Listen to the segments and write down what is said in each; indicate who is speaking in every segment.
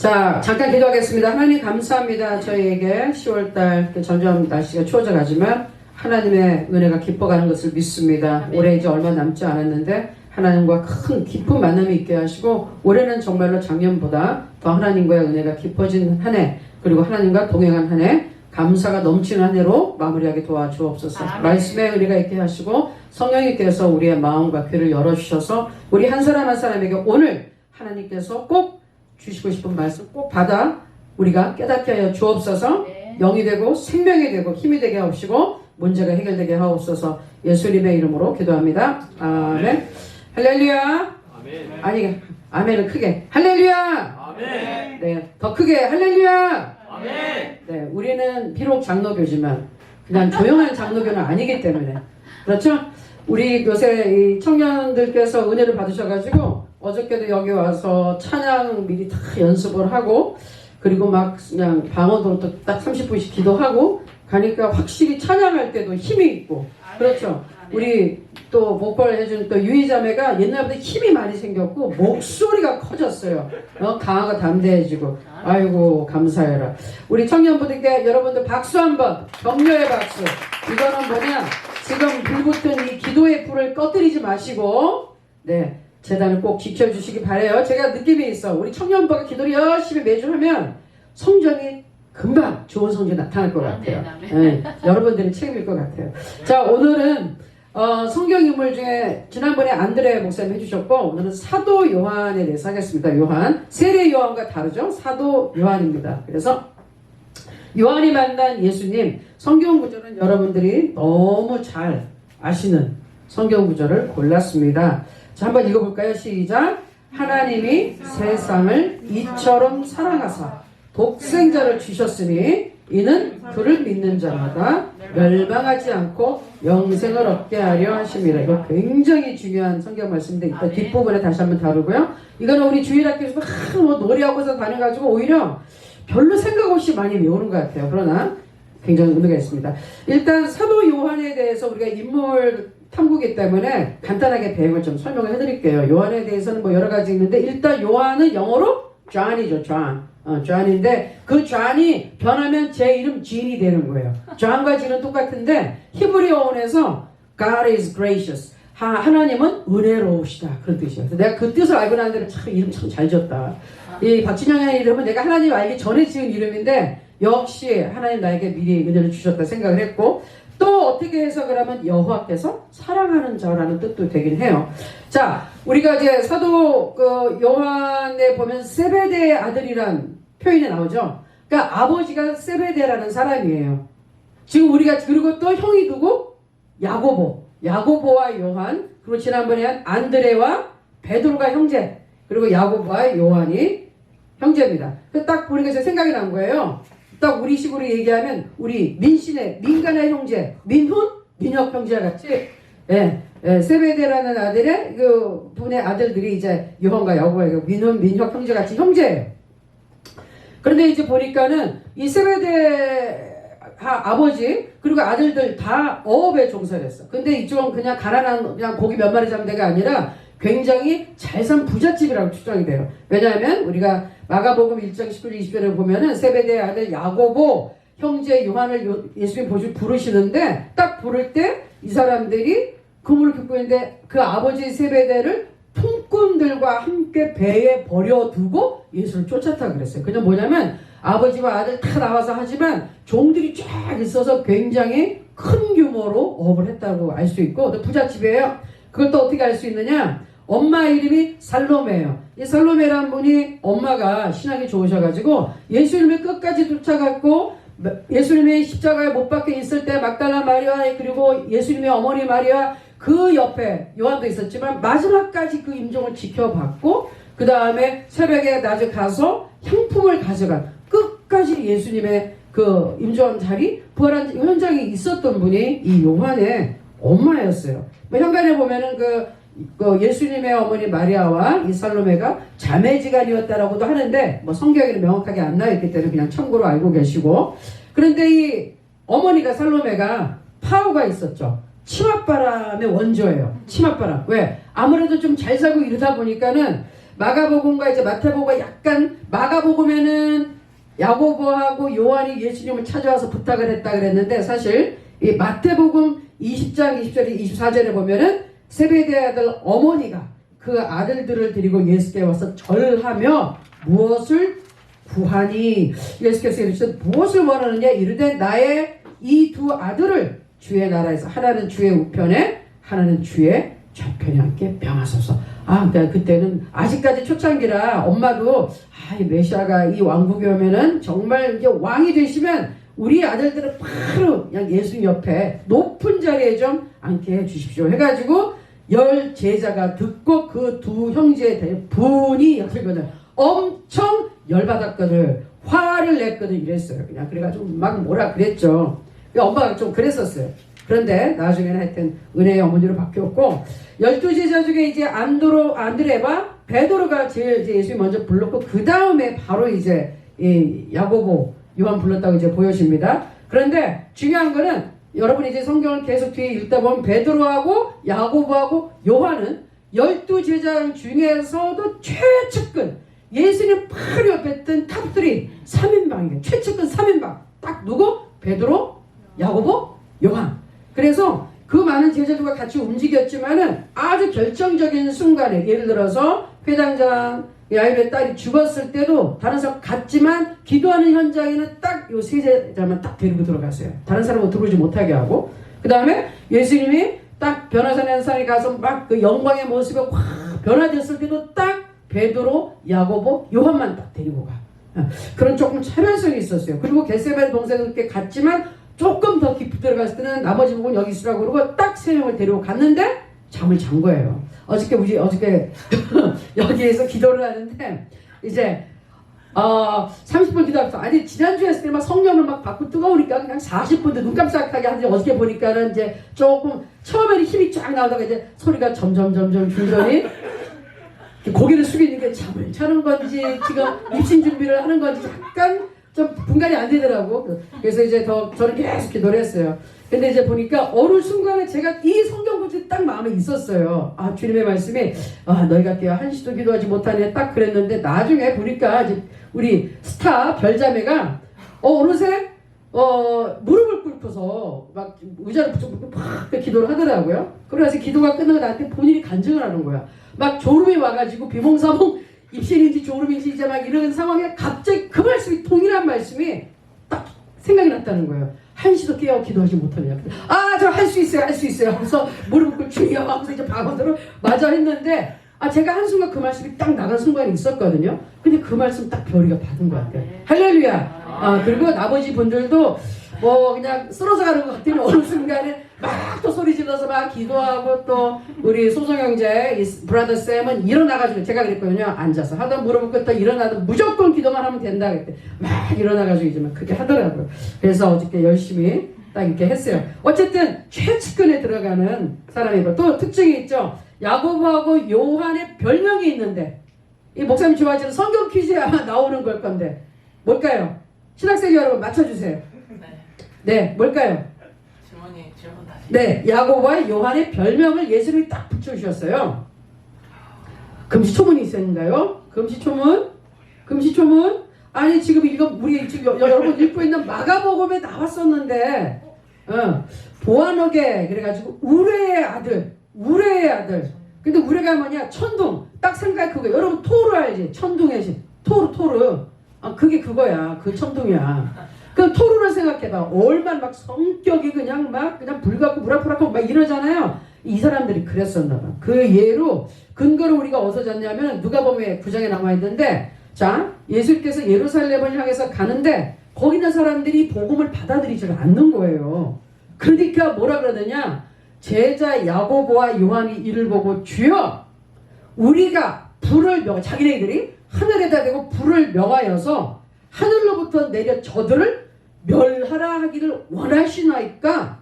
Speaker 1: 자, 잠깐 기도하겠습니다. 하나님 감사합니다. 저희에게 10월달 점점 날씨가 추워져 가지만 하나님의 은혜가 깊어가는 것을 믿습니다. 올해 이제 얼마 남지 않았는데 하나님과 큰 깊은 만남이 있게 하시고 올해는 정말로 작년보다 더 하나님과의 은혜가 깊어진 한 해, 그리고 하나님과 동행한 한 해, 감사가 넘치는 한 해로 마무리하게 도와주옵소서. 말씀의 은혜가 있게 하시고 성령님께서 우리의 마음과 귀를 열어주셔서 우리 한 사람 한 사람에게 오늘 하나님께서 꼭 주시고 싶은 말씀 꼭 받아 우리가 깨닫게 하여 주옵소서. 영이 되고 생명이 되고 힘이 되게 하옵시고 문제가 해결되게 하옵소서. 예수님의 이름으로 기도합니다. 아멘. 할렐루야.
Speaker 2: 아멘.
Speaker 1: 아니, 아멘은 크게. 할렐루야.
Speaker 2: 아멘.
Speaker 1: 네, 더 크게. 할렐루야.
Speaker 2: 아멘.
Speaker 1: 네, 우리는 비록 장로교지만 그냥 조용한 장로교는 아니기 때문에 그렇죠? 우리 요새 이 청년들께서 은혜를 받으셔가지고 어저께도 여기 와서 찬양 미리 다 연습을 하고 그리고 막 그냥 방언으로 또 딱 30분씩 기도하고 가니까 확실히 찬양할 때도 힘이 있고 그렇죠? 우리 또 보컬 해준 또 유이자매가 옛날보다 힘이 많이 생겼고 목소리가 커졌어요. 강하고 담대해지고 아이고 감사해라. 우리 청년분들께 여러분들 박수 한번 격려의 박수. 이거는 뭐냐 지금 불붙은 이 기도의 불을 꺼뜨리지 마시고 네 재단을 꼭 지켜주시기 바래요. 제가 느낌이 있어. 우리 청년부가 기도를 열심히 매주 하면 성전이 금방 좋은 성전이 나타날 것 같아요. 네, 여러분들이 책임질 것 같아요. 자 오늘은 성경 인물 중에 지난번에 안드레 목사님 해주셨고 오늘은 사도 요한에 대해서 하겠습니다. 요한 세례 요한과 다르죠. 사도 요한입니다. 그래서 요한이 만난 예수님 성경 구절은 여러분들이 너무 잘 아시는 성경 구절을 골랐습니다. 자 한번 읽어볼까요? 시작. 하나님이 세상을 이처럼 사랑하사 독생자를 주셨으니 이는 그를 믿는 자마다 멸망하지 않고 영생을 얻게 하려 하심이라. 이거 굉장히 중요한 성경 말씀인데 이따 뒷부분에 다시 한번 다루고요. 이거는 우리 주일학교에서도 뭐 놀이하고서 다녀가지고 오히려 별로 생각 없이 많이 외우는 것 같아요. 그러나 굉장히 의미가 있습니다. 일단 사도 요한에 대해서 우리가 인물 탐구기 때문에 간단하게 배경을 좀 설명을 해드릴게요. 요한에 대해서는 뭐 여러 가지 있는데 일단 요한은 영어로 John이죠. John인데 그 John이 변하면 제 이름 진이 되는 거예요. John과 진은 똑같은데 히브리어원에서 God is gracious. 하나님은 은혜로우시다. 그런 뜻이에요. 그래서 내가 그 뜻을 알고 난 대로 참 이름 참 잘 지었다. 이 박진영의 이름은 내가 하나님 알기 전에 지은 이름인데 역시 하나님 나에게 미리 은혜를 주셨다 생각을 했고 또 어떻게 해석을 하면 여호와께서 사랑하는 자라는 뜻도 되긴 해요. 자, 우리가 이제 사도 요한에 보면 세베대의 아들이란 표현이 나오죠. 그러니까 아버지가 세베대라는 사람이에요. 지금 우리가 그리고 또 형이 누구? 야고보와 요한, 그리고 지난번에 한 안드레와 베드로가 형제, 그리고 야고보와 요한이 형제입니다. 딱 보니까 제 생각이 난 거예요. 딱 우리 식으로 얘기하면 우리 민간의 형제, 민혁 형제와 같이 세베대라는 아들의 그 분의 아들들이 이제 요한과 야고보가 민혁 형제 같이 형제예요. 그런데 이제 보니까는 이 세베대 아버지 그리고 아들들 다 어업에 종사했어. 근데 이쪽은 그냥 가난한 그냥 고기 몇 마리 잡는 데가 아니라 굉장히 잘 산 부잣집이라고 추정이 돼요. 왜냐하면 우리가 마가복음 1장 19절 20절에 보면은 세베대의 아들 야고보 형제 요한을 예수님 부르시는데 딱 부를 때 이 사람들이 그물을 긋고 있는데 그 아버지 세베대를 품꾼들과 함께 배에 버려두고 예수를 쫓았다 그랬어요. 그냥 뭐냐면 아버지와 아들 다 나와서 하지만 종들이 쫙 있어서 굉장히 큰 규모로 어업을 했다고 알 수 있고 또 부잣집이에요. 그걸 또 어떻게 알 수 있느냐? 엄마 이름이 살로메예요. 이 살로메라는 분이 엄마가 신앙이 좋으셔가지고 예수님을 끝까지 쫓아갔고 예수님이 십자가에 못 박혀 있을 때 막달라 마리아 그리고 예수님의 어머니 마리아 그 옆에 요한도 있었지만 마지막까지 그 임종을 지켜봤고 그 다음에 새벽에 낮에 가서 향품을 가져간 끝까지 예수님의 그 임종한 자리 부활한 현장에 있었던 분이 이 요한의 엄마였어요. 뭐 현관에 보면은 그 예수님의 어머니 마리아와 이 살로메가 자매지간이었다라고도 하는데 뭐 성경에는 명확하게 안 나와있기 때문에 그냥 참고로 알고 계시고 그런데 이 어머니가 살로메가 파워가 있었죠. 치맛바람의 원조예요. 치맛바람. 왜? 아무래도 좀 잘 살고 이러다 보니까는 마가복음과 이제 마태복음과 약간 마가복음에는 야고보하고 요한이 예수님을 찾아와서 부탁을 했다 그랬는데 사실 이 마태복음 20장 20절 24절에 보면은 세베대 아들 어머니가 그 아들들을 데리고 예수께 와서 절하며 무엇을 구하니 예수께서 이르시되 무엇을 원하느냐 이르되 나의 이 두 아들을 주의 나라에서 하나는 주의 우편에 하나는 주의 좌편에 함께 명하소서. 그때는 아직까지 초창기라 엄마도 이 메시아가 이 왕국에 오면은 정말 이제 왕이 되시면 우리 아들들은 바로 그냥 예수님 옆에 높은 자리에 좀 앉게 해주십시오 해가지고 10 제자가 듣고 그 두 형제에 대해 분이 여기거든 엄청 열받았거든 화를 냈거든 이랬어요. 그냥 그래가지고 막 뭐라 그랬죠. 엄마가 좀 그랬었어요. 그런데 나중에는 하여튼 은혜의 어머니로 바뀌었고 12제자 중에 이제 안드레와 베드로가 제일 이제 예수님 먼저 불렀고 그 다음에 바로 이제 야고보 요한 불렀다고 이제 보여집니다. 그런데 중요한 거는 여러분이 이제 성경을 계속 뒤에 읽다 보면 베드로하고 야고보하고 요한은 12제자 중에서도 최측근 예수님 바로 옆에 있던 탑3 3인방이에요. 최측근 3인방 딱 누구? 베드로, 야고보, 요한. 그래서 그 많은 제자들과 같이 움직였지만은 아주 결정적인 순간에 예를 들어서 회당장 야이로의 딸이 죽었을 때도 다른 사람 갔지만 기도하는 현장에는 딱 요 세 제자만 딱 데리고 들어갔어요. 다른 사람은 들어오지 못하게 하고 그 다음에 예수님이 딱 변화산 현상에 가서 막 그 영광의 모습에 확 변화됐을 때도 딱 베드로, 야고보, 요한만 딱 데리고 가. 그런 조금 차별성이 있었어요. 그리고 겟세마네 동산에 그렇게 갔지만 조금 더 깊이 들어갔을 때는 나머지 부분 여기 있으라고 그러고 딱 3명을 데리고 갔는데 잠을 잔 거예요. 어저께 여기에서 기도를 하는데 이제 30분 기도하면서 아니 지난주에 했을 때 막 성령을 막 받고 뜨거우니까 그냥 40분도 눈 깜짝하게 하는데 어저께 보니까는 이제 조금 처음에는 힘이 쫙 나오다가 이제 소리가 점점 줄더니 고개를 숙이는 게 잠을 자는 건지 지금 입신 준비를 하는 건지 약간 좀 분간이 안 되더라고. 그래서 이제 저는 계속 기도를 했어요. 근데 이제 보니까 어느 순간에 제가 이 성경 구절이 딱 마음에 있었어요. 주님의 말씀이 너희가 깨어 한시도 기도하지 못하네 딱 그랬는데 나중에 보니까 이제 우리 스타 별자매가 어느새 무릎을 꿇고서 막 의자를 붙잡고 막 기도를 하더라고요. 그래서 기도가 끝나고 나한테 본인이 간증을 하는 거야. 막 졸음이 와가지고 비몽사몽 입신인지 졸음인지 이제 막 이런 상황에 갑자기 그 말씀이 동일한 말씀이 딱 생각이 났다는 거예요. 한시도 깨어 기도하지 못하냐. 저 할 수 있어요. 그래서 무릎 꿇고 주여 하면서 이제 방언으로 맞아 했는데 제가 한순간 그 말씀이 딱 나간 순간이 있었거든요. 근데 그 말씀 딱 별이가 받은 것 같아요. 할렐루야. 그리고 나머지 분들도 그냥 쓰러져 가는 것 같더니 어느 순간에 막 또 소리 질러서 막 기도하고 또 우리 소송 형제 브라더 쌤은 일어나가지고 제가 그랬거든요. 앉아서 하다 무릎을 꿇다 일어나도 무조건 기도만 하면 된다 그랬대. 막 일어나가지고 이제 막 그렇게 하더라고요. 그래서 어저께 열심히 딱 이렇게 했어요. 어쨌든 최측근에 들어가는 사람이고 또 특징이 있죠. 야고보하고 요한의 별명이 있는데 이 목사님 좋아하시는 성경 퀴즈에 아마 나오는 걸 건데 뭘까요? 신학생 여러분 맞춰주세요. 네, 뭘까요?
Speaker 2: 질문 다시.
Speaker 1: 네, 야고보와 요한의 별명을 예수님이 딱 붙여주셨어요. 금시초문이 있었는가요? 금시초문? 아니 지금 우리 지금 여러분 읽고 있는 마가복음에 나왔었는데 보아너게 그래가지고 우레의 아들. 근데 우레가 뭐냐? 천둥. 딱 생각해 그거. 여러분 토르 알지? 천둥의 신. 토르. 그게 그거야. 그 천둥이야. 그 토르를 생각해봐. 얼마나 막 성격이 그냥 불같고 무라프라고 막 이러잖아요. 이 사람들이 그랬었나 봐. 그 예로 근거를 우리가 어디서 잤냐면 누가복음 9장에 나와 있는데 자 예수께서 예루살렘을 향해서 가는데 거기 있는 사람들이 복음을 받아들이지 않는 거예요. 그러니까 뭐라 그러느냐? 제자 야고보와 요한이 이를 보고 주여 우리가 불을 자기네들이 하늘에다 대고 불을 명하여서 하늘로부터 내려 저들을 멸하라 하기를 원하시나이까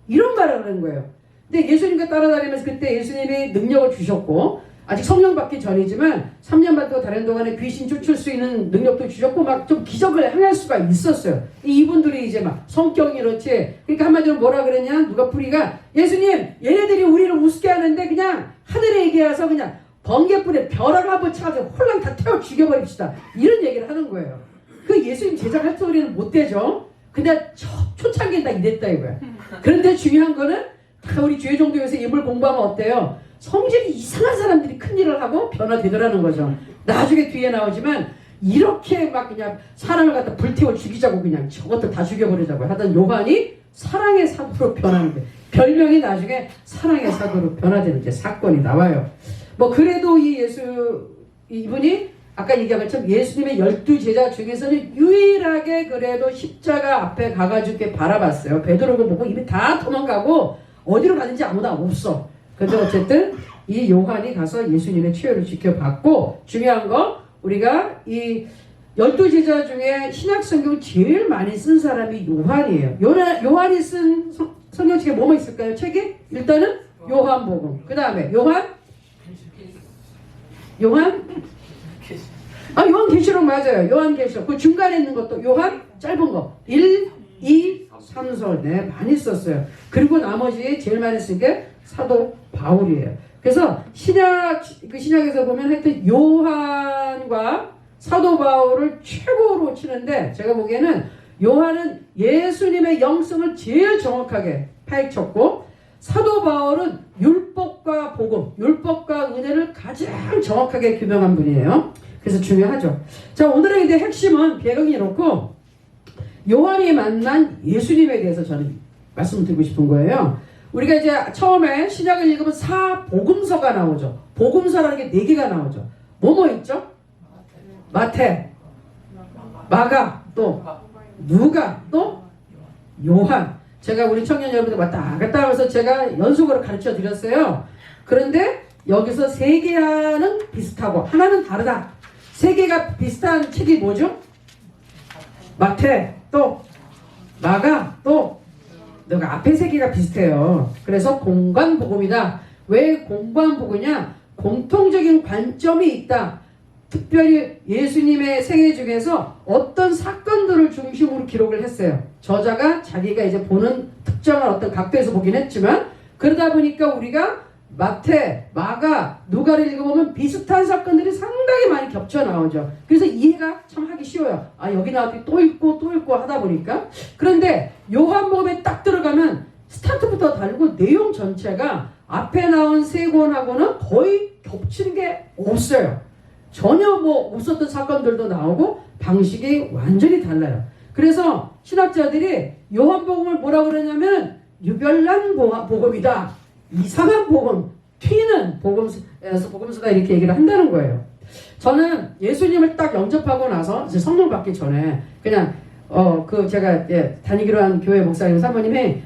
Speaker 1: 이런 말을 하는 거예요. 근데 예수님과 따라다니면서 그때 예수님이 능력을 주셨고 아직 성령 받기 전이지만 3년 받고 다른 동안에 귀신 쫓을 수 있는 능력도 주셨고 막 좀 기적을 행할 수가 있었어요. 이분들이 이제 막 성격이 이렇지. 그러니까 한마디로 뭐라 그랬냐? 누가 풀이가 예수님 얘네들이 우리를 우습게 하는데 그냥 하늘에 얘기해서 그냥 번개불에 벼락을 한번 쳐가지고 홀랑 다 태워 죽여버립시다. 이런 얘기를 하는 거예요. 그 예수님 제자가 할 소리는 못 되죠. 근데 초창기엔 다 이랬다 이거야. 그런데 중요한 거는 다 우리 주의종교에서 인물 공부하면 어때요? 성질이 이상한 사람들이 큰일을 하고 변화되더라는 거죠. 나중에 뒤에 나오지만 이렇게 막 그냥 사람을 갖다 불태워 죽이자고 그냥 저것도 다 죽여버리자고 하던 요한이 사랑의 사도로 변하는 거예요. 별명이 나중에 사랑의 사도로 변화되는 이제 사건이 나와요. 뭐 그래도 이분이 아까 얘기한 것처럼 예수님의 12제자 중에서는 유일하게 그래도 십자가 앞에 가가지고 이렇게 바라봤어요. 베드로를 보고 이미 다 도망가고 어디로 가는지 아무도 없어. 근데 어쨌든 이 요한이 가서 예수님의 치유를 지켜봤고, 중요한 거 우리가 이 12제자 중에 신약성경을 제일 많이 쓴 사람이 요한이에요. 요한이 쓴 성경책에 뭐뭐 있을까요? 책이? 일단은 요한복음. 그 다음에 요한계시록 맞아요. 요한계시록. 그 중간에 있는 것도 요한 짧은 거 1, 2, 3서 네, 많이 썼어요. 그리고 나머지 제일 많이 쓴 게 사도 바울이에요. 그래서 신약에서 보면 하여튼 요한과 사도 바울을 최고로 치는데, 제가 보기에는 요한은 예수님의 영성을 제일 정확하게 파헤쳤고, 사도 바울은 율법과 복음, 율법과 은혜를 가장 정확하게 규명한 분이에요. 그래서 중요하죠. 자, 오늘의 이제 핵심은 배경이 이렇고, 요한이 만난 예수님에 대해서 저는 말씀드리고 싶은 거예요. 우리가 이제 처음에 신약을 읽으면 사복음서가 나오죠. 복음서라는 게 4개가 나오죠. 뭐뭐 있죠? 마태, 마가, 또 누가, 또 요한. 제가 우리 청년 여러분들 왔다 갔다 하면서 제가 연속으로 가르쳐 드렸어요. 그런데 여기서 3개는 비슷하고 하나는 다르다. 3개가 비슷한 책이 뭐죠? 마태, 또 마가, 또 누가. 앞에 3개가 비슷해요. 그래서 공관복음이다. 왜 공관복음이냐? 공통적인 관점이 있다. 특별히 예수님의 생애 중에서 어떤 사건들을 중심으로 기록을 했어요. 저자가 자기가 이제 보는 특정한 어떤 각도에서 보긴 했지만, 그러다 보니까 우리가 마태, 마가, 누가를 읽어보면 비슷한 사건들이 상당히 많이 겹쳐 나오죠. 그래서 이해가 참 하기 쉬워요. 아, 여기 나왔더니 또 읽고 하다 보니까. 그런데 요한복음에 딱 들어가면 스타트부터 다르고 내용 전체가 앞에 나온 3권하고는 거의 겹치는 게 없어요. 전혀 뭐 없었던 사건들도 나오고 방식이 완전히 달라요. 그래서 신학자들이 요한복음을 뭐라고 그러냐면 유별난 복음이다. 이상한 복음, 튀는 복음서다 이렇게 얘기를 한다는 거예요. 저는 예수님을 딱 영접하고 나서 이제 성령 받기 전에 그냥 제가 다니기로 한 교회 목사님 사모님이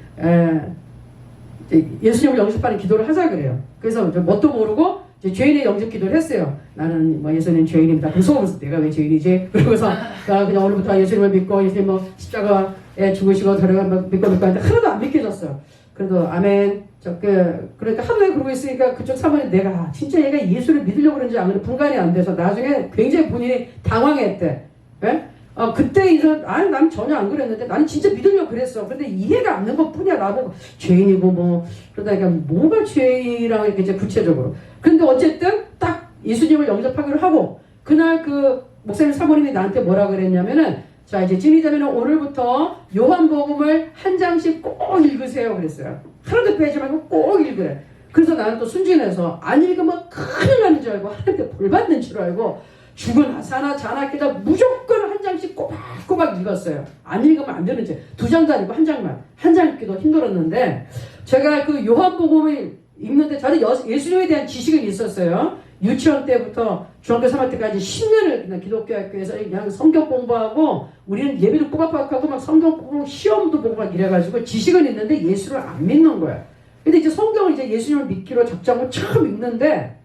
Speaker 1: 예수님을 영접하는 기도를 하자 그래요. 그래서 뭣도 모르고 이제 죄인의 영접 기도를 했어요. 나는 뭐 예수님 죄인입니다. 그래서 속으면서 내가 왜 죄인이지? 그러고서 그냥 오늘부터 예수님을 믿고 예수님 뭐 십자가에 죽으시고 들어가 믿고 하는데 하나도 안 믿겨졌어요. 그래도 아멘. 그러니까 하루에 그러고 있으니까 그쪽 사모님 내가 진짜 얘가 예수를 믿으려고 그런지 안 그래 분간이 안 돼서 나중에 굉장히 본인이 당황했대. 예? 그때 이제 난 전혀 안 그랬는데 나는 진짜 믿으려고 그랬어. 근데 이해가 안 되는 것 뿐이야. 나보고 죄인이고 뭐 그러다가 뭐가 죄인이라고 이렇게 이제 구체적으로. 근데 어쨌든 딱 예수님을 영접하기로 하고 그날 그 목사님 사모님이 나한테 뭐라 그랬냐면은 자 이제 지니자매는 오늘부터 요한복음을 한 장씩 꼭 읽으세요 그랬어요. 하나도 빼지 말고 꼭 읽으래. 그래서 나는 또 순진해서 안 읽으면 큰일 나는 줄 알고 하나님께 벌 받는 줄 알고 죽으나 사나 자나 깨다 무조건 한 장씩 꼬박꼬박 읽었어요. 안 읽으면 안 되는지 2장도 아니고 한 장만. 한 장 읽기도 힘들었는데 제가 그 요한복음을 읽는데 저는 예수님에 대한 지식은 있었어요. 유치원 때부터 중학교 3학년 때까지 10년을 그냥 기독교 학교에서 그냥 성경 공부하고 우리는 예배도 꼬박꼬박 하고 막 성경 공부 시험도 보고 막 이래가지고 지식은 있는데 예수를 안 믿는 거야. 근데 이제 성경을 이제 예수님을 믿기로 작정을 처음 읽는데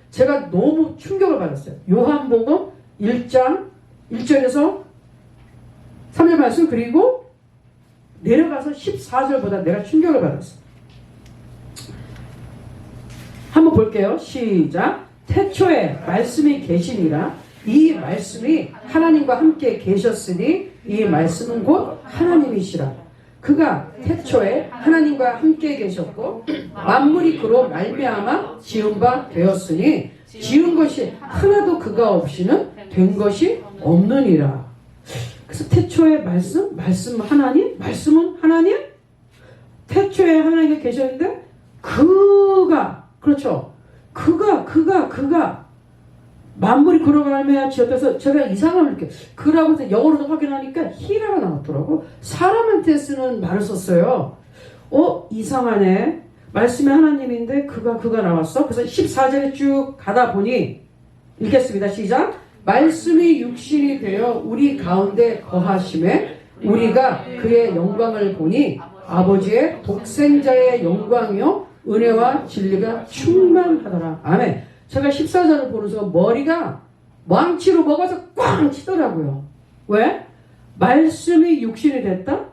Speaker 1: 제가 너무 충격을 받았어요. 요한복음 1장 1절에서 3절 말씀 그리고 내려가서 14절보다 내가 충격을 받았어요. 한번 볼게요. 시작. 태초에 말씀이 계시니라. 이 말씀이 하나님과 함께 계셨으니 이 말씀은 곧 하나님이시라. 그가 태초에 하나님과 함께 계셨고 만물이 그로 말미암아 지은 바 되었으니 지은 것이 하나도 그가 없이는 된 것이 없느니라. 그래서 태초에 말씀 하나님, 말씀은 하나님. 태초에 하나님이 계셨는데 그가, 그렇죠, 그가 만물이 그로 말미암아 지었다서 제가 이상함을 느껴요. 그라고 해서 영어로도 확인하니까 히라가 나왔더라고. 사람한테 쓰는 말을 썼어요. 이상하네. 말씀이 하나님인데 그가 나왔어. 그래서 14절에 쭉 가다 보니 읽겠습니다. 시작. 말씀이 육신이 되어 우리 가운데 거하심에 우리가 그의 영광을 보니 아버지의 독생자의 영광이요 은혜와 진리가 충만하더라. 아멘. 제가 14절을 보면서 머리가 망치로 먹어서 꽝 치더라고요. 왜? 말씀이 육신이 됐다?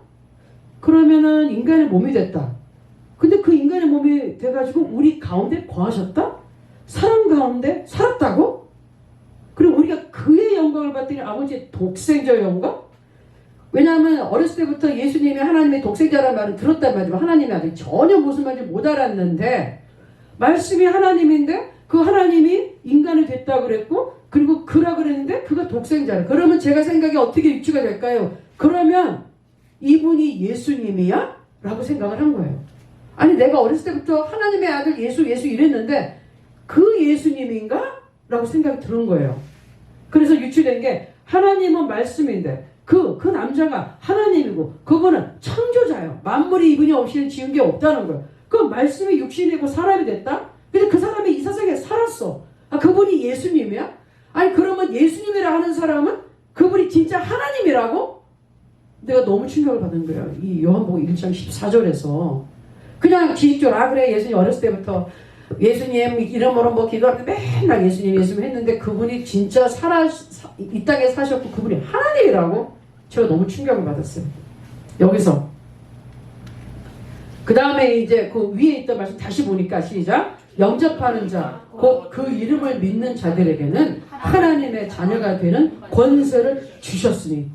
Speaker 1: 그러면은 인간의 몸이 됐다. 근데 그 인간의 몸이 돼가지고 우리 가운데 거하셨다? 사람 가운데 살았다고? 그리고 우리가 그의 영광을 봤더니 아버지의 독생자의 영광? 왜냐하면 어렸을 때부터 예수님이 하나님의 독생자라는 말을 들었단 말이죠. 하나님의 아들. 전혀 무슨 말인지 못 알았는데 말씀이 하나님인데 그 하나님이 인간이 됐다고 그랬고 그리고 그라 그랬는데 그가 독생자라. 그러면 제가 생각이 어떻게 유추가 될까요? 그러면 이분이 예수님이야? 라고 생각을 한 거예요. 아니 내가 어렸을 때부터 하나님의 아들 예수 이랬는데 그 예수님인가? 라고 생각이 드는 거예요. 그래서 유추된 게 하나님은 말씀인데 그 남자가 하나님이고 그분은 창조자예요. 만물이 이분이 없이는 지은 게 없다는 거예요. 그 말씀이 육신이고 사람이 됐다? 근데 그 사람이 이 세상에 살았어. 그분이 예수님이야? 아니 그러면 예수님이라 하는 사람은 그분이 진짜 하나님이라고? 내가 너무 충격을 받은 거예요. 이 요한복음 1장 14절에서 그냥 지식적으로 그래 예수님 어렸을 때부터 예수님 이름으로 뭐 기도하는데 맨날 예수님 했는데 그분이 진짜 이 땅에 사셨고 그분이 하나님이라고? 제가 너무 충격을 받았어요. 여기서 그 다음에 이제 그 위에 있던 말씀 다시 보니까 시작. 영접하는 자 곧 그 이름을 믿는 자들에게는 하나님의 자녀가 되는 권세를 주셨으니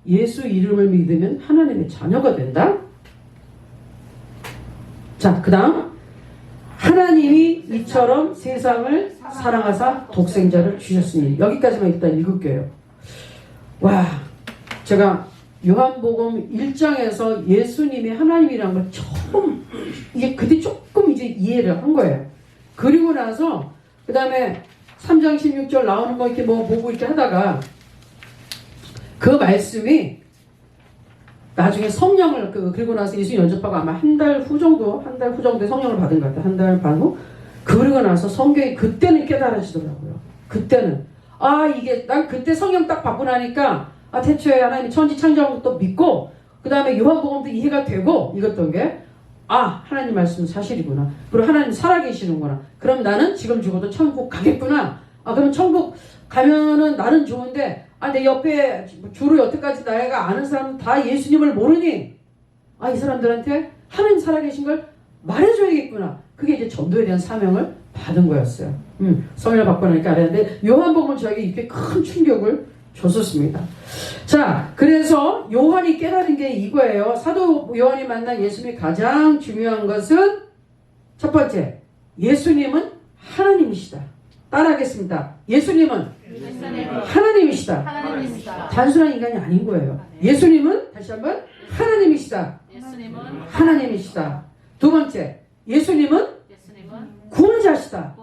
Speaker 1: 예수 이름을 믿으면 하나님의 자녀가 된다? 자, 그 다음 하나님이 이처럼 세상을 사랑하사 독생자를 주셨으니 여기까지만 일단 읽을게요. 와, 제가 요한복음 1장에서 예수님이 하나님이라는 걸 처음 이게 그때 조금 이제 이해를 한 거예요. 그리고 나서 그 다음에 3장 16절 나오는 거 이렇게 뭐 보고 이렇게 하다가 그 말씀이 나중에 성령을 그리고 나서 예수님 연접하고 아마 한 달 후 정도에 성령을 받은 것 같아요. 한 달 반 후. 그러고 나서 성경이 그때는 깨달아지더라고요. 그때는 이게 난 그때 성령 딱 받고 나니까 태초에 하나님이 천지 창조한 것도 믿고 그 다음에 요한복음도 이해가 되고 읽었던 게 하나님 말씀은 사실이구나. 그리고 하나님 살아계시는구나. 그럼 나는 지금 죽어도 천국 가겠구나. 그럼 천국 가면은 나는 좋은데 내 옆에 주로 여태까지 내가 아는 사람은 다 예수님을 모르니 이 사람들한테 하나님 살아계신 걸 말해줘야겠구나. 그게 이제 전도에 대한 사명을 받은 거였어요. 성령을 받고 나니까 알았는데 요한복음은 저에게 이렇게 큰 충격을 줬었습니다. 자, 그래서 요한이 깨달은 게 이거예요. 사도 요한이 만난 예수님이 가장 중요한 것은 첫 번째, 예수님은 하나님이시다. 따라하겠습니다. 예수님은 하나님이시다. 단순한 인간이 아닌 거예요. 예수님은 다시 한번 하나님이시다. 하나님이시다. 두 번째, 예수님은 구원자시다.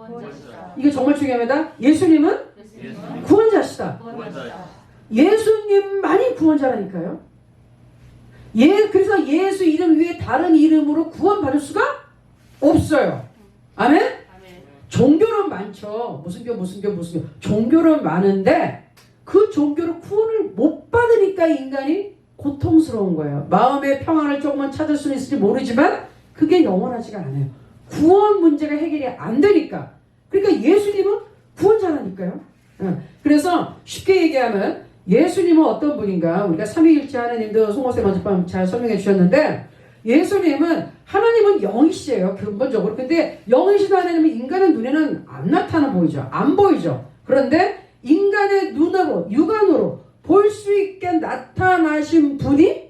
Speaker 1: 이게 정말 중요합니다. 예수님은 구원자시다. 예수님만이 구원자라니까요. 그래서 예수 이름 위에 다른 이름으로 구원받을 수가 없어요. 아멘? 종교는 많죠. 무슨 교. 종교는 많은데 그 종교로 구원을 못 받으니까 인간이 고통스러운 거예요. 마음의 평안을 조금만 찾을 수는 있을지 모르지만 그게 영원하지가 않아요. 구원 문제가 해결이 안 되니까. 그러니까 예수님은 구원자라니까요. 그래서 쉽게 얘기하면 예수님은 어떤 분인가? 우리가 삼위일체 하나님도 송호쌤 어젯밤 잘 설명해 주셨는데 예수님은 하나님은 영이시에요. 근본적으로. 근데 영이신 하나님은 인간의 눈에는 안 나타나 보이죠. 안 보이죠. 그런데 인간의 눈으로 육안으로 볼 수 있게 나타나신 분이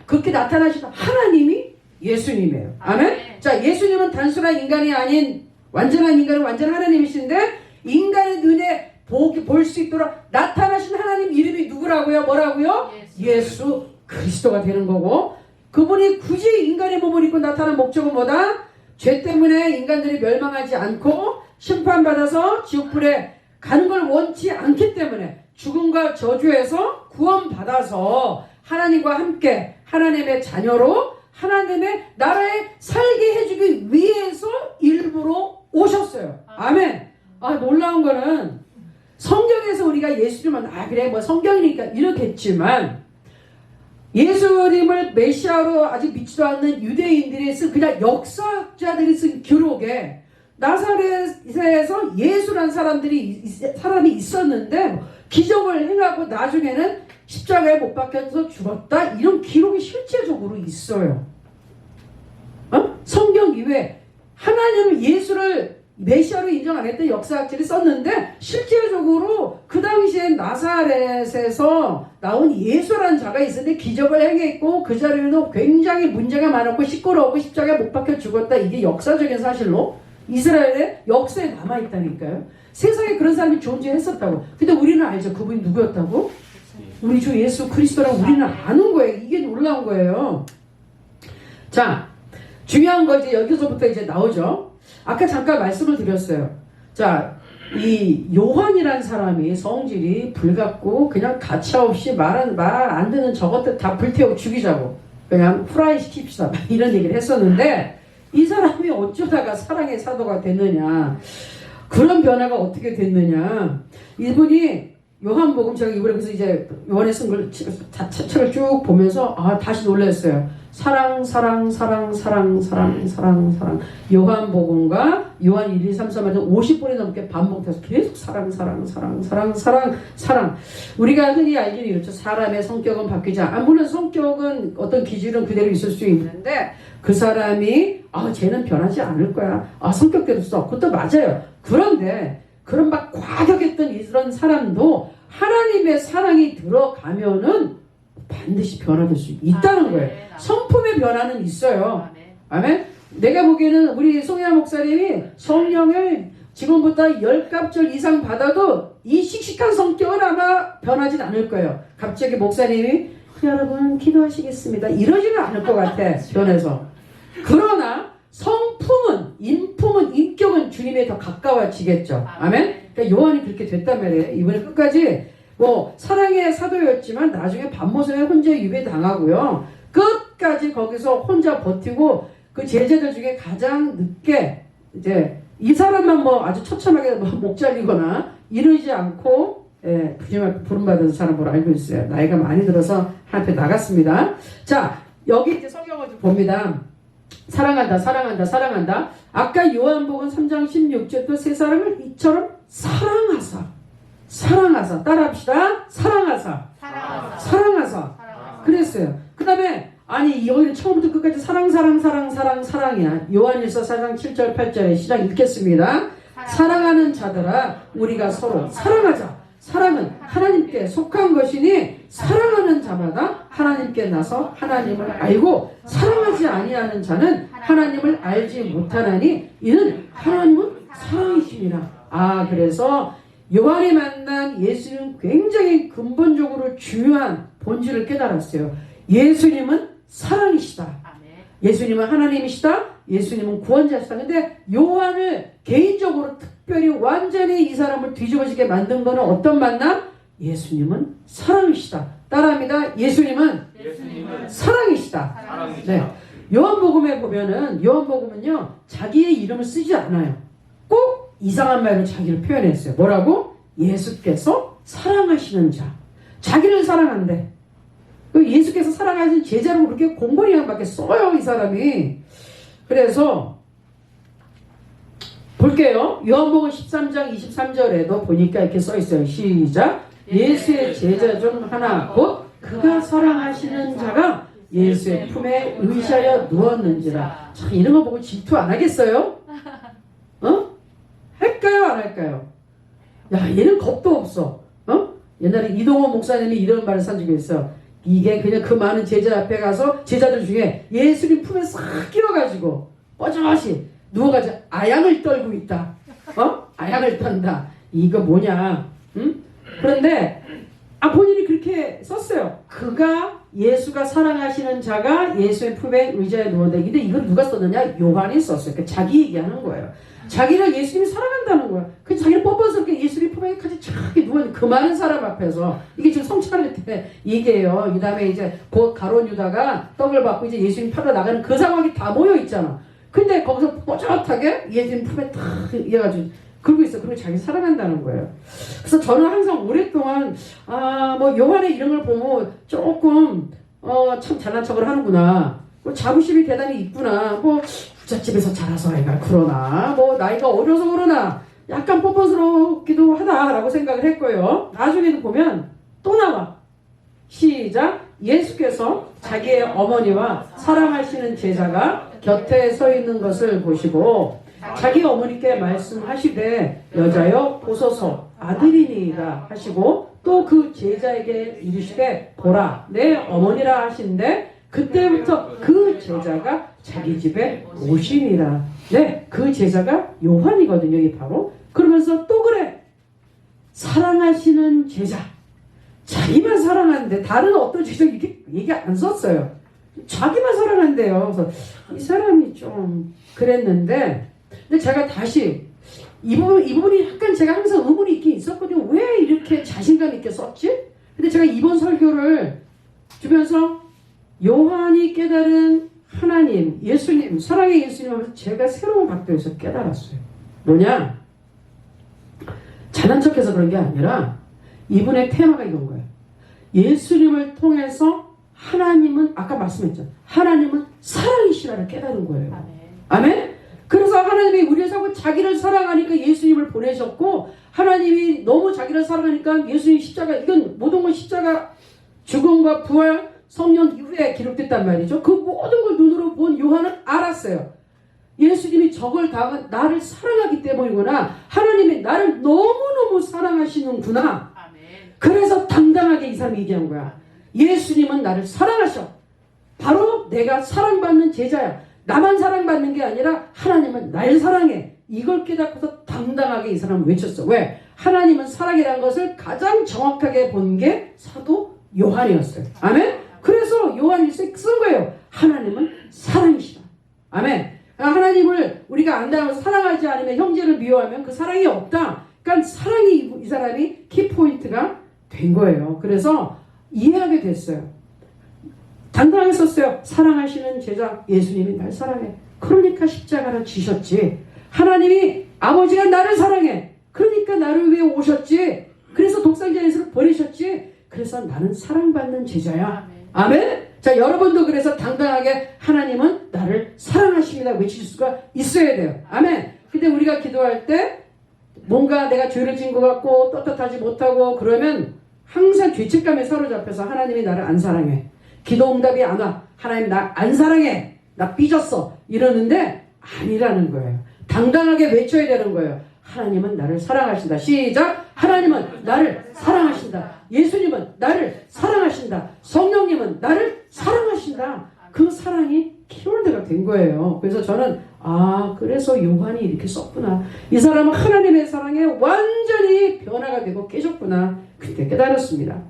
Speaker 1: 그렇게 나타나신 하나님이 예수님이에요. 아멘? 자, 예수님은 단순한 인간이 아닌 완전한 인간은 완전한 하나님이신데 인간의 눈에 볼 수 있도록 나타나신 하나님 이름이 누구라고요? 뭐라고요? 예수 그리스도가 되는 거고, 그분이 굳이 인간의 몸을 입고 나타난 목적은 뭐다? 죄 때문에 인간들이 멸망하지 않고 심판받아서 지옥불에 가는 걸 원치 않기 때문에 죽음과 저주에서 구원받아서 하나님과 함께 하나님의 자녀로 하나님의 나라에 살게 해주기 위해서 일부러 오셨어요. 아멘. 놀라운 거는 성경에서 우리가 예수님은 그래 뭐 성경이니까 이렇겠지만, 예수님을 메시아로 아직 믿지도 않는 유대인들이 쓴, 그냥 역사학자들이 쓴 기록에 나사렛에서 예수란 사람이 있었는데 기적을 행하고 나중에는 십자가에 못 박혀서 죽었다, 이런 기록이 실제적으로 있어요. 성경 이외에 하나님은 예수를 메시아로 인정 안 했던 역사학자들이 썼는데, 실제적으로 그 당시에 나사렛에서 나온 예수라는 자가 있었는데 기적을 행했고 그 자리에도 굉장히 문제가 많았고 시끄러웠고 십자가에 못 박혀 죽었다. 이게 역사적인 사실로 이스라엘의 역사에 남아있다니까요. 세상에 그런 사람이 존재했었다고. 근데 우리는 알죠. 그분이 누구였다고? 우리 주 예수 그리스도라고 우리는 아는 거예요. 이게 놀라운 거예요. 자, 중요한 거 이제 여기서부터 이제 나오죠. 아까 잠깐 말씀을 드렸어요. 자, 이 요한이라는 사람이 성질이 불같고 그냥 가차없이 말 안 듣는 저것들 다 불태우고 죽이자고 그냥 후라이 시킵시다 이런 얘기를 했었는데, 이 사람이 어쩌다가 사랑의 사도가 됐느냐, 그런 변화가 어떻게 됐느냐, 이분이 요한복음, 제가 이번에 그래서 이제 요한에 쓴 걸 책을 쭉 보면서 다시 놀랐어요. 사랑. 요한복음과 요한 1, 2, 3, 4 마저 50번이 넘게 반복해서 계속 사랑. 우리가 흔히 알기는 이렇죠. 사람의 성격은 바뀌지 않아. 물론 성격은 어떤 기질은 그대로 있을 수 있는데, 그 사람이 쟤는 변하지 않을 거야. 성격대로 써. 그것도 맞아요. 그런데 그런 막 과격했던 이런 사람도 하나님의 사랑이 들어가면은 반드시 변화될 수 있다는 거예요. 성품의 변화는 있어요. 아멘. 내가 보기에는 우리 송혜아 목사님이 성령을 지금부터 10갑절 이상 받아도 이 씩씩한 성격은 아마 변하진 않을 거예요. 갑자기 목사님이 여러분 기도하시겠습니다 이러지는 않을 것 같아. 변해서. 그러나 성품은, 인품은, 인격은 주님에 더 가까워지겠죠. 아멘. 그러니까 요한이 그렇게 됐단 말이에요. 이번에 끝까지 사랑의 사도였지만 나중에 밤모섬에 혼자 유배당하고요. 끝까지 거기서 혼자 버티고 그 제자들 중에 가장 늦게 이제 이 사람만 아주 처참하게 목 잘리거나 이러지 않고 부지런하게 부름받은 사람으로 알고 있어요. 나이가 많이 들어서 한테 나갔습니다. 자, 여기 이제 성경을 좀 봅니다. 사랑한다. 아까 요한복음 3장 16절 또 세 사람을 이처럼 사랑하사. 따라합시다. 사랑하사. 그랬어요. 그 다음에 여기는 처음부터 끝까지 사랑이야. 요한일서 4장 7절 8절에 시작 읽겠습니다. 사랑하는 자들아 우리가 서로 사랑하자. 사랑은 하나님께 속한 것이니 사랑하는 자마다 하나님께 나서 하나님을 알고 사랑하지 아니하는 자는 하나님을 알지 못하나니 이는 하나님은 사랑이시니라. 그래서 요한이 만난 예수님은 굉장히 근본적으로 중요한 본질을 깨달았어요. 예수님은 사랑이시다. 예수님은 하나님이시다. 예수님은 구원자시다. 근데 요한을 개인적으로 특별히 완전히 이 사람을 뒤집어지게 만든 거는 어떤 만남? 예수님은 사랑이시다. 따라합니다. 예수님은 사랑이시다. 네. 요한복음에 보면은 요한복음은요 자기의 이름을 쓰지 않아요. 꼭 이상한 말로 자기를 표현했어요. 뭐라고? 예수께서 사랑하시는 자. 자기를 사랑한대. 예수께서 사랑하시는 제자로 그렇게 공번이랑밖에 써요, 이 사람이. 그래서 볼게요. 요한복음 13장 23절에도 보니까 이렇게 써 있어요. 시작. 예수의 제자 중 하나 곧 그가 사랑하시는 자가 예수의 품에 의지하여 누웠는지라. 참 이런 거 보고 질투 안 하겠어요? 할까요, 안 할까요? 야, 얘는 겁도 없어. 옛날에 이동원 목사님이 이런 말을 산 적이 있어. 이게 그냥 그 많은 제자 앞에 가서 제자들 중에 예수님 품에 싹 끼워가지고 뻐져시 누워가지고 아양을 떨고 있다. 아양을 떤다. 이거 뭐냐? 응? 그런데 본인이 그렇게 썼어요. 그가 예수가 사랑하시는 자가 예수의 품에 의자에 누워다. 근데 이걸 누가 썼느냐? 요한이 썼어요. 그러니까 자기 얘기하는 거예요. 자기를 예수님이 사랑한다는 거야. 그래서 자기는 뻔뻔스럽게 예수님 품에 같이 착하게 누워있는 그 많은 사람 앞에서 이게 지금 성찬할 때 얘기예요. 이 다음에 이제 곧 가룟 유다가 떡을 받고 이제 예수님 팔러 나가는 그 상황이 다 모여 있잖아. 근데 거기서 뽀짝하게 예수님 품에 탁 이어가지고 그러고 있어. 그리고 자기 사랑한다는 거예요. 그래서 저는 항상 오랫동안 뭐 요한의 이런 걸 보면 조금 참 잘난 척을 하는구나. 뭐 자부심이 대단히 있구나. 뭐 부잣집에서 자라서 애가 그러나 뭐 나이가 어려서 그러나 약간 뻔뻔스럽기도 하다라고 생각을 했고요. 나중에는 보면 또 나와. 시작. 예수께서 자기의 어머니와 사랑하시는 제자가 곁에 서 있는 것을 보시고 자기 어머니께 말씀하시되 여자여 보소서 아들이니이다 하시고 또 그 제자에게 이르시되 보라 내 어머니라 하신데 그때부터 그 제자가 자기 집에 오시니라. 네, 그 제자가 요한이거든요. 이 바로. 그러면서 또 그래. 사랑하시는 제자. 자기만 사랑하는데 다른 어떤 제자 이렇게 얘기 안 썼어요. 자기만 사랑한대요. 그래서 이 사람이 좀 그랬는데 근데 제가 다시 이 부분이 약간 제가 항상 의문이 있긴 있었거든요. 왜 이렇게 자신감 있게 썼지? 근데 제가 이번 설교를 주면서 요한이 깨달은 하나님, 예수님, 사랑의 예수님 하면서 제가 새로운 각도에서 깨달았어요. 뭐냐? 잘난 척해서 그런 게 아니라 이분의 테마가 이건 거예요. 예수님을 통해서 하나님은 아까 말씀했죠. 하나님은 사랑이시라를 깨달은 거예요. 아멘? 그래서 하나님이 우리를 사고 자기를 사랑하니까 예수님을 보내셨고 하나님이 너무 자기를 사랑하니까 예수님 십자가 이건 모든 건 십자가 죽음과 부활 성령 이후에 기록됐단 말이죠. 그 모든 걸 눈으로 본 요한은 알았어요. 예수님이 저걸 당한 나를 사랑하기 때문이구나. 하나님이 나를 너무너무 사랑하시는구나. 그래서 당당하게 이 사람이 얘기한 거야. 예수님은 나를 사랑하셔. 바로 내가 사랑받는 제자야. 나만 사랑받는 게 아니라 하나님은 날 사랑해. 이걸 깨닫고서 당당하게 이 사람은 외쳤어. 왜? 하나님은 사랑이라는 것을 가장 정확하게 본 게 사도 요한이었어요. 아멘? 그래서 요한이 쓴 거예요. 하나님은 사랑이시다. 아멘. 하나님을 우리가 안다고 사랑하지 않으면 형제를 미워하면 그 사랑이 없다. 그러니까 사랑이 이 사람이 키포인트가 된 거예요. 그래서 이해하게 됐어요. 당당하게 썼어요. 사랑하시는 제자 예수님이 날 사랑해. 그러니까 십자가를 지셨지. 하나님이 아버지가 나를 사랑해. 그러니까 나를 위해 오셨지. 그래서 독생자 예수를 보내셨지. 그래서 나는 사랑받는 제자야. 아멘. 자, 여러분도 그래서 당당하게 하나님은 나를 사랑하십니다 외칠 수가 있어야 돼요. 아멘. 근데 우리가 기도할 때 뭔가 내가 죄를 지은 것 같고 떳떳하지 못하고 그러면 항상 죄책감에 사로잡혀서 하나님이 나를 안 사랑해. 기도 응답이 안 와. 하나님 나 안 사랑해. 나 삐졌어. 이러는데 아니라는 거예요. 당당하게 외쳐야 되는 거예요. 하나님은 나를 사랑하신다. 시작. 하나님은 나를 사랑하신다. 예수님은 나를 사랑하신다. 성령님은 나를 사랑하신다. 그 사랑이 키워드가 된 거예요. 그래서 저는 그래서 요한이 이렇게 썼구나. 이 사람은 하나님의 사랑에 완전히 변화가 되고 깨졌구나. 그때 깨달았습니다.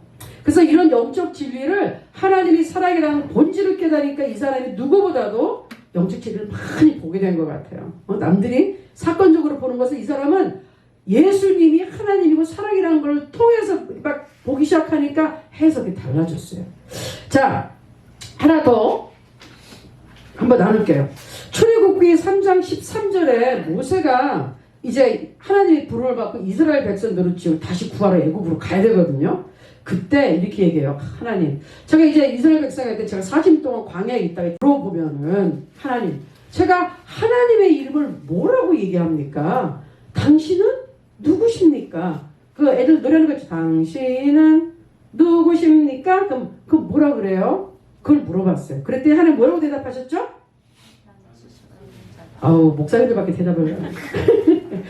Speaker 1: 그래서 이런 영적 진리를 하나님이 사랑이라는 본질을 깨달으니까 이 사람이 누구보다도 영적 진리를 많이 보게 된 것 같아요. 남들이 사건적으로 보는 것은 이 사람은 예수님이 하나님이고 사랑이라는 걸 통해서 막 보기 시작하니까 해석이 달라졌어요. 자, 하나 더 한번 나눌게요. 출애굽기 3장 13절에 모세가 이제 하나님의 부름을 받고 이스라엘 백성들을 지금 다시 구하러 애굽으로 가야 되거든요. 그때 이렇게 얘기해요. 하나님, 제가 이제 이스라엘 백성한테 제가 40년 동안 광야에 있다가 들어보면은 하나님, 제가 하나님의 이름을 뭐라고 얘기합니까? 당신은 누구십니까? 그 애들 노래하는 거 있죠. 당신은 누구십니까? 그럼 그 뭐라 그래요? 그걸 물어봤어요. 그랬더니 하나님 뭐라고 대답하셨죠? 목사님들밖에 대답을 안 해요.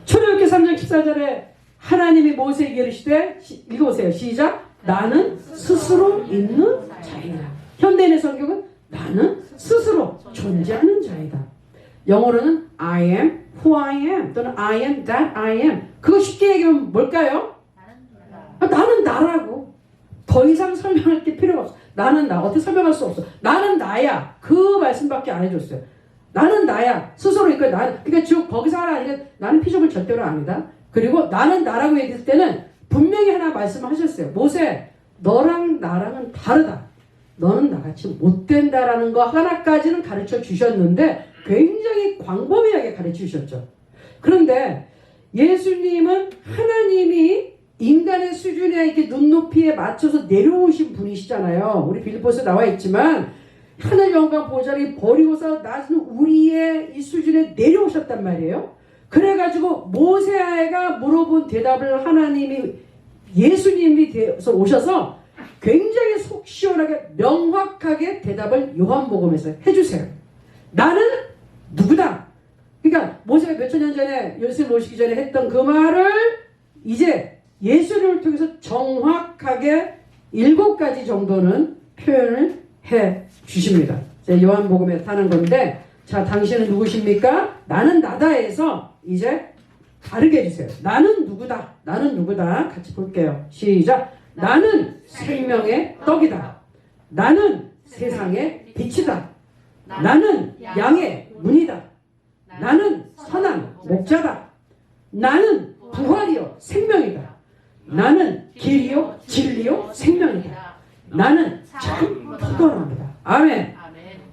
Speaker 1: 출애굽기 3장 14절에 하나님이 모세에게 이르시되 읽어보세요. 시작. 나는 스스로 있는 자이다. 현대인의 성경은 나는 스스로 존재하는 자이다. 영어로는 I am who I am 또는 I am that I am. 그거 쉽게 얘기하면 뭘까요? 나는 나라고. 더 이상 설명할 게 필요가 없어. 나는 나. 어떻게 설명할 수 없어. 나는 나야. 그 말씀밖에 안 해줬어요. 나는 나야. 스스로 이끌 나는. 그러니까 즉 거기서 하나님은 나는 피조물 절대로 아니다. 그리고 나는 나라고 얘기했을 때는 분명히 하나 말씀하셨어요. 모세, 너랑 나랑은 다르다. 너는 나같이 못된다라는 거 하나까지는 가르쳐 주셨는데 굉장히 광범위하게 가르쳐 주셨죠. 그런데 예수님은 하나님이 인간의 수준에 이렇게 눈높이에 맞춰서 내려오신 분이시잖아요. 우리 빌립보서에 나와 있지만 하늘 영광 보좌를 버리고서 낮은 우리의 이 수준에 내려오셨단 말이에요. 그래가지고 모세아가 물어본 대답을 하나님이 예수님이 되어서 오셔서 굉장히 속 시원하게 명확하게 대답을 요한복음에서 해주세요. 나는 누구다. 그러니까 모세가 몇천 년 전에 예수님 오시기 전에 했던 그 말을 이제 예수님을 통해서 정확하게 7가지 정도는 표현을 해 주십니다. 요한복음에 타는 건데, 자, 당신은 누구십니까? 나는 나다에서 이제 다르게 해주세요. 나는 누구다. 나는 누구다. 같이 볼게요. 시작. 나는 생명의 떡이다. 나는 세상의 빛이다. 나는 양의 문이다. 나는 선한 목자다. 나는 부활이요 생명이다. 나는 길이요 진리요 생명이다. 나는 참 포도나무다. 아멘.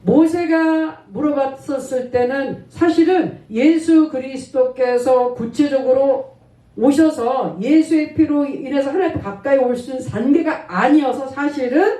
Speaker 1: 모세가 물어봤었을 때는 사실은 예수 그리스도께서 구체적으로 오셔서 예수의 피로 인해서 하나님 가까이 올 수 있는 단계가 아니어서 사실은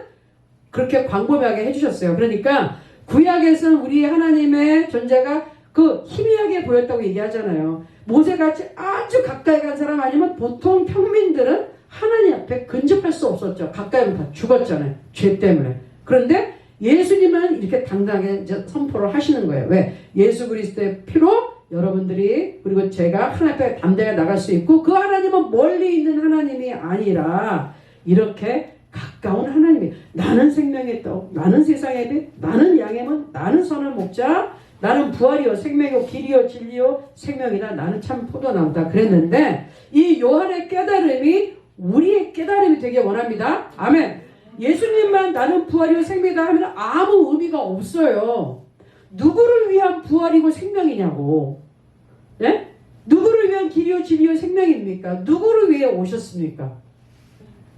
Speaker 1: 그렇게 광범위하게 해주셨어요. 그러니까 구약에서는 우리 하나님의 존재가 그 희미하게 보였다고 얘기하잖아요. 모세같이 아주 가까이 간 사람 아니면 보통 평민들은 하나님 앞에 근접할 수 없었죠. 가까이 오면 다 죽었잖아요. 죄 때문에. 그런데 예수님은 이렇게 당당하게 이제 선포를 하시는 거예요. 왜? 예수 그리스도의 피로 여러분들이 그리고 제가 하나님 앞에 담대하게 나갈 수 있고 그 하나님은 멀리 있는 하나님이 아니라 이렇게 가까운 하나님이 나는 생명의 떡, 나는 세상의 빛, 나는 양의 문, 나는 선한 목자, 나는 부활이요 생명이요 길이요 진리요 생명이다. 나는 참 포도나무다. 그랬는데 이 요한의 깨달음이 우리의 깨달음이 되길 원합니다. 아멘. 예수님만 나는 부활이요 생명이다 하면 아무 의미가 없어요. 누구를 위한 부활이고 생명이냐고. 네? 누구를 위한 길이요 진리요 생명입니까? 누구를 위해 오셨습니까?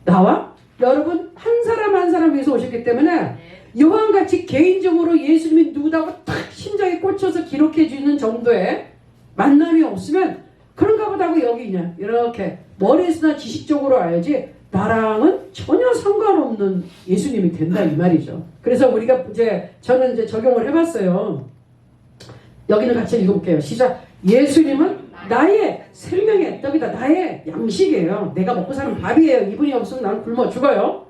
Speaker 1: 나와 여러분 한 사람 한 사람 위해서 오셨기 때문에 요한같이 개인적으로 예수님이 누구다고 탁 심장에 꽂혀서 기록해 주는 정도의 만남이 없으면 그런가 보다 하고 여기 있냐 이렇게 머리에서나 지식적으로 알지 나랑은 전혀 상관없는 예수님이 된다 이 말이죠. 그래서 우리가 저는 이제 적용을 해봤어요. 여기는 같이 읽어볼게요. 시작. 예수님은 나의 생명의 떡이다. 나의 양식이에요. 내가 먹고 사는 밥이에요. 이분이 없으면 나는 굶어 죽어요.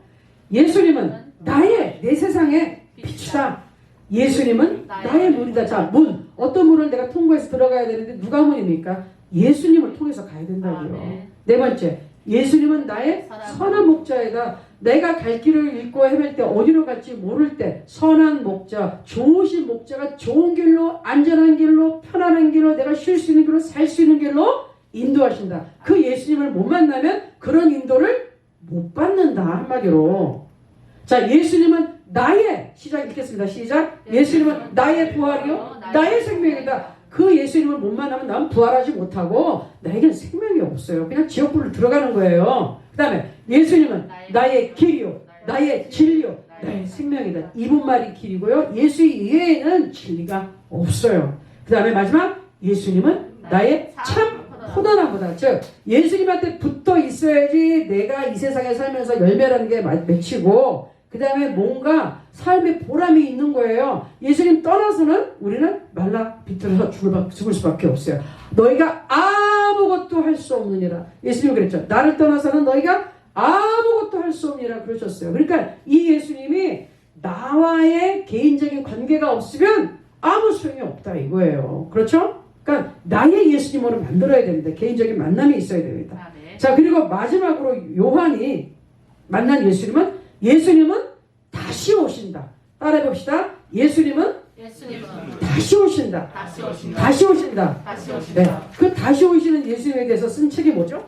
Speaker 1: 예수님은 내 세상의 빛이다. 예수님은 나의 문이다. 자, 문. 어떤 문을 내가 통과해서 들어가야 되는데 누가 문입니까? 예수님을 통해서 가야 된다고요. 네 번째. 예수님은 나의 선한 목자이다. 내가 갈 길을 잃고 헤맬 때 어디로 갈지 모를 때 선한 목자, 좋으신 목자가 좋은 길로 안전한 길로 편안한 길로 내가 쉴 수 있는 길로 살 수 있는 길로 인도하신다. 그 예수님을 못 만나면 그런 인도를 못 받는다. 한마디로. 자, 예수님은 나의 시작 읽겠습니다. 시작. 예수님은 나의 부활이요 나의 생명이다. 그 예수님을 못 만나면 난 부활하지 못하고 나에겐 생명이 없어요. 그냥 지옥불을 들어가는 거예요. 그 다음에 예수님은 나의 길이요 나의 진리요 나의 생명이다. 이분말이 길이고요. 예수 이외에는 진리가 없어요. 그 다음에 마지막 예수님은 나의 참 포도나무다. 즉 예수님한테 붙어 있어야지 내가 이 세상에 살면서 열매라는 게 맺히고 그 다음에 뭔가 삶의 보람이 있는 거예요. 예수님 떠나서는 우리는 말라 비틀어서 죽을 수밖에 없어요. 너희가 아무것도 할 수 없느니라. 예수님이 그랬죠. 나를 떠나서는 너희가 아무것도 할 수 없느니라 그러셨어요. 그러니까 이 예수님이 나와의 개인적인 관계가 없으면 아무 소용이 없다 이거예요. 그렇죠? 그러니까 나의 예수님으로 만들어야 됩니다. 개인적인 만남이 있어야 됩니다. 자, 그리고 마지막으로 요한이 만난 예수님은 다시 오신다. 따라해봅시다. 예수님은
Speaker 2: 예수님은
Speaker 1: 다시 오신다.
Speaker 2: 다시 오신다.
Speaker 1: 다시 오신다.
Speaker 2: 다시
Speaker 1: 네.
Speaker 2: 오신다.
Speaker 1: 그 다시 오시는 예수님에 대해서 쓴 책이 뭐죠?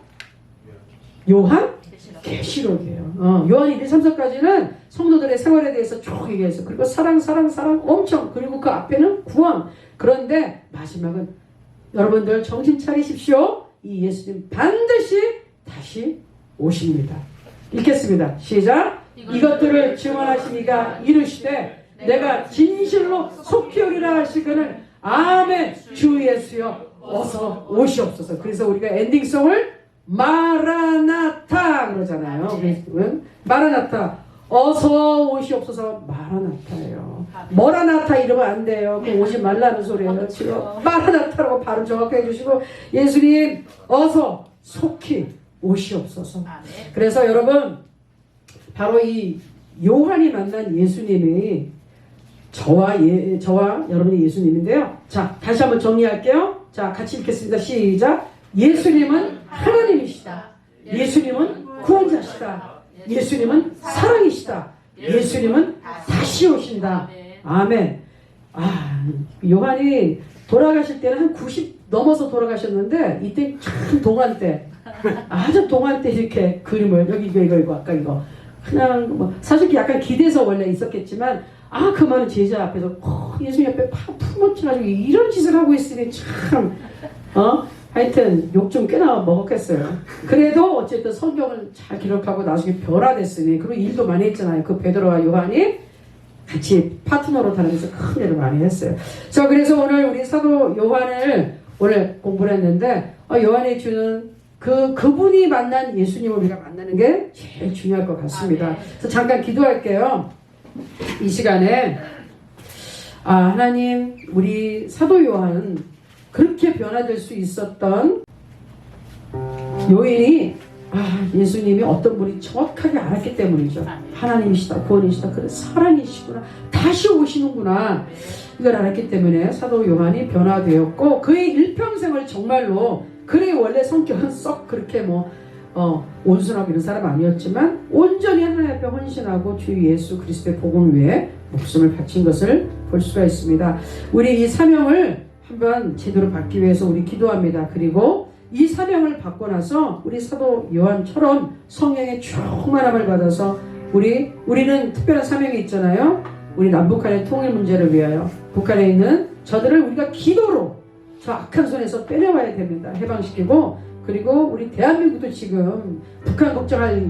Speaker 1: 요한 계시록이에요. 요한 1, 2, 3서까지는 성도들의 생활에 대해서 쭉 얘기했어. 그리고 사랑 엄청. 그리고 그 앞에는 구원. 그런데 마지막은 여러분들 정신 차리십시오. 이 예수님 반드시 다시 오십니다. 읽겠습니다. 시작. 이것들을 증언하시니가 이르시되 내가 진실로 속히 오리라 하시거늘 아멘. 주 예수여 어서 오시옵소서. 그래서 우리가 엔딩송을 마라나타 그러잖아요. 마라나타 어서 오시옵소서. 마라나타예요. 머라나타 이러면 안 돼요. 그 오지 말라는 소리예요. 지금 마라나타라고 발음 정확히 해주시고 예수님 어서 속히 오시옵소서. 그래서 여러분 바로 이 요한이 만난 예수님이 저와 여러분이 예수님인데요. 자, 다시 한번 정리할게요. 자, 같이 읽겠습니다. 시작. 예수님은 하나님이시다. 예수님은 구원자시다. 예수님은 사랑이시다. 예수님은 다시 오신다. 아멘. 요한이 돌아가실 때는 한 90 넘어서 돌아가셨는데 이때 참 동안 때 아주 동안 때 이렇게 그림을 여기 이거 아까 이거 그냥 뭐 사실 약간 기대서 원래 있었겠지만 그 많은 제자 앞에서 예수님 앞에 품어치가지고 이런 짓을 하고 있으니 참 하여튼 욕 좀 꽤나 먹었겠어요. 그래도 어쨌든 성경을 잘 기록하고 나중에 변화됐으니 그리고 일도 많이 했잖아요. 그 베드로와 요한이 같이 파트너로 다니면서 큰 일을 많이 했어요. 자, 그래서 오늘 우리 사도 요한을 오늘 공부를 했는데 요한이 주는 그분이 만난 예수님을 우리가 만나는 게 제일 중요할 것 같습니다. 그래서 잠깐 기도할게요. 이 시간에 하나님 우리 사도 요한 그렇게 변화될 수 있었던 요인이 예수님이 어떤 분이 정확하게 알았기 때문이죠. 하나님이시다, 구원이시다, 그래 사랑이시구나, 다시 오시는구나, 이걸 알았기 때문에 사도 요한이 변화되었고 그의 일평생을 정말로 그의 원래 성격은 썩 그렇게 온순하고 이런 사람 아니었지만 온전히 하나님 앞에 헌신하고 주 예수 그리스도의 복음 위에 목숨을 바친 것을 볼 수가 있습니다. 우리 이 사명을 한번 제대로 받기 위해서 우리 기도합니다. 그리고 이 사명을 받고 나서 우리 사도 요한처럼 성령의 충만함을 받아서 우리는 특별한 사명이 있잖아요. 우리 남북한의 통일 문제를 위하여 북한에 있는 저들을 우리가 기도로 저 악한 손에서 빼내와야 됩니다. 해방시키고 그리고 우리 대한민국도 지금 북한 걱정할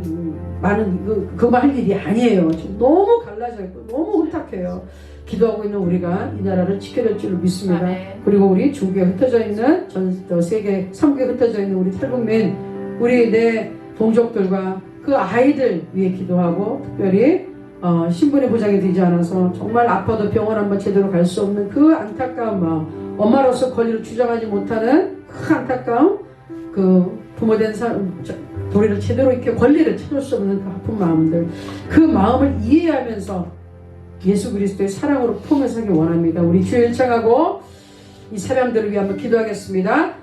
Speaker 1: 많은 그거 할 일이 아니에요. 지금 너무 갈라져 있고 너무 혼탁해요. 기도하고 있는 우리가 이 나라를 지켜낼 줄 믿습니다. 그리고 우리 중국에 흩어져 있는 전 세계 3국에 흩어져 있는 우리 탈북민 우리 내 동족들과 그 아이들 위해 기도하고 특별히 신분의 보장이 되지 않아서 정말 아파도 병원 한번 제대로 갈 수 없는 그 안타까운 마음, 엄마로서 권리를 주장하지 못하는 그 안타까움, 그 부모된 도리를 제대로 이렇게 권리를 찾을 수 없는 그 아픈 마음들, 그 마음을 이해하면서 예수 그리스도의 사랑으로 품어서기 원합니다. 우리 주여 일창하고 이 사람들을 위해 한번 기도하겠습니다.